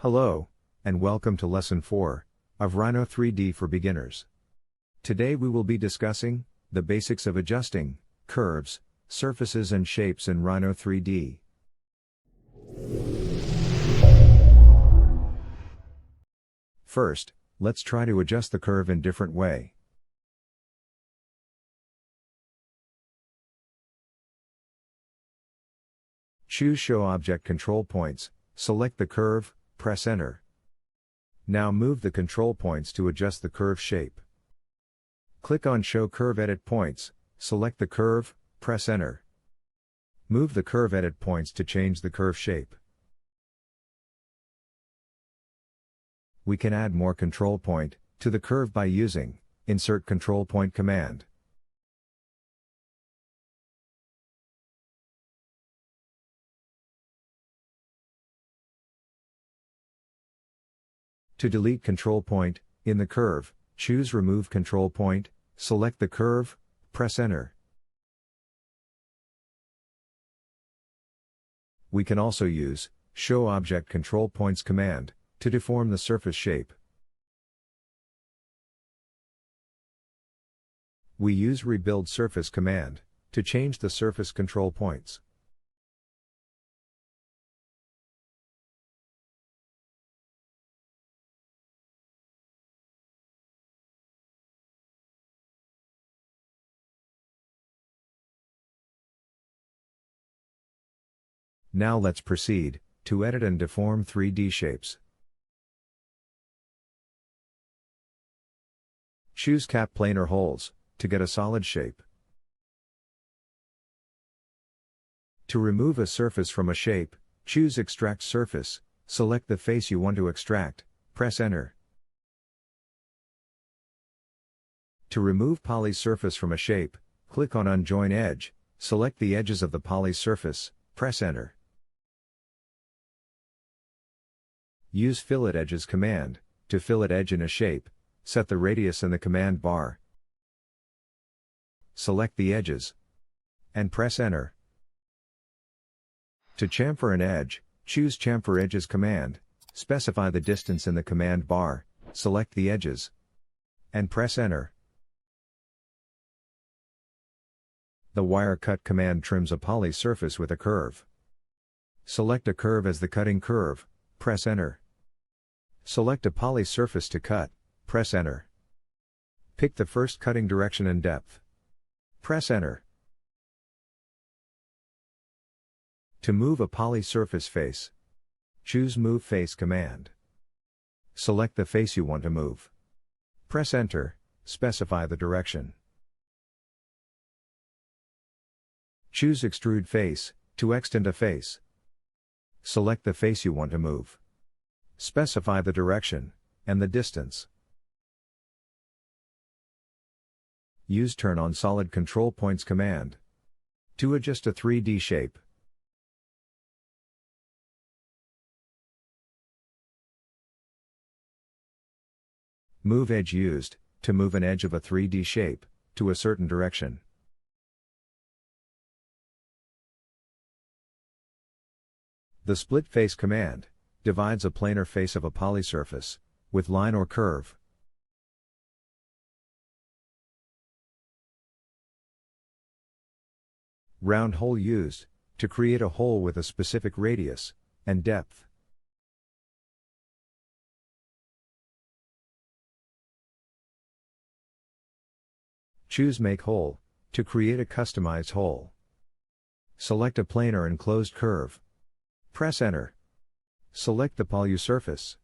Hello, and welcome to Lesson 4 of Rhino 3D for Beginners. Today we will be discussing the basics of adjusting curves, surfaces and shapes in Rhino 3D. First, let's try to adjust the curve in different way. Choose Show Object Control Points, select the curve, press Enter. Now move the control points to adjust the curve shape. Click on Show Curve Edit Points, select the curve, press Enter. Move the curve edit points to change the curve shape. We can add more control point to the curve by using Insert Control Point command. To delete control point in the curve, choose Remove Control Point, select the curve, press Enter. We can also use Show Object Control Points command to deform the surface shape. We use Rebuild Surface command to change the surface control points. Now let's proceed to edit and deform 3D shapes. Choose Cap Planar Holes to get a solid shape. To remove a surface from a shape, choose Extract Surface, select the face you want to extract, press Enter. To remove poly surface from a shape, click on Unjoin Edge, select the edges of the poly surface, press Enter. Use Fillet Edges command to fillet edge in a shape, set the radius in the command bar. Select the edges and press Enter. To chamfer an edge, choose Chamfer Edges command, specify the distance in the command bar, select the edges and press Enter. The Wire Cut command trims a poly surface with a curve. Select a curve as the cutting curve, press Enter. Select a poly surface to cut, press Enter. Pick the first cutting direction and depth. Press Enter. To move a poly surface face, choose Move Face command. Select the face you want to move. Press Enter, specify the direction. Choose Extrude Face to extend a face. Select the face you want to move. Specify the direction and the distance. Use Turn on Solid Control Points command to adjust a 3D shape. Move Edge used to move an edge of a 3D shape to a certain direction. The Split Face command divides a planar face of a poly surface with line or curve. Round Hole used to create a hole with a specific radius and depth. Choose Make Hole to create a customized hole. Select a planar enclosed curve. Press Enter. Select the poly surface.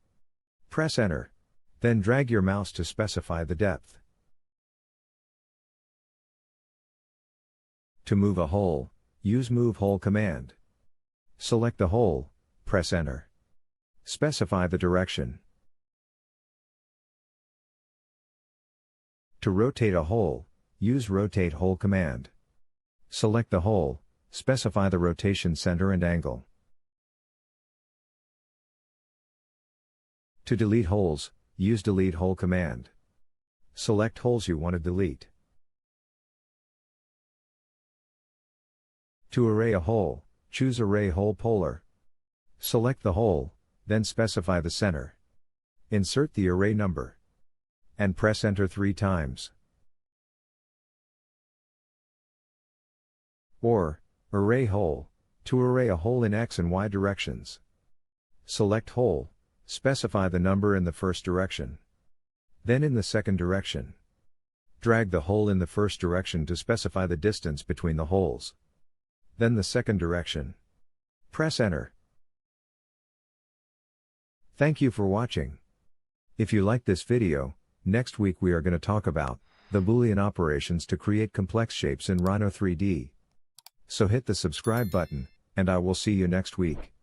Press Enter. Then drag your mouse to specify the depth. To move a hole, use Move Hole command. Select the hole, press Enter. Specify the direction. To rotate a hole, use Rotate Hole command. Select the hole, specify the rotation center and angle. To delete holes, use Delete Hole command. Select holes you want to delete. To array a hole, choose Array Hole Polar. Select the hole, then specify the center. Insert the array number. And press enter 3 times. Or, array hole, to array a hole in X and Y directions. Select hole, specify the number in the first direction. Then in the second direction. Drag the hole in the first direction to specify the distance between the holes. Then the second direction. Press enter. Thank you for watching. If you liked this video, next week we are going to talk about the Boolean operations to create complex shapes in Rhino 3D. So hit the subscribe button, and I will see you next week.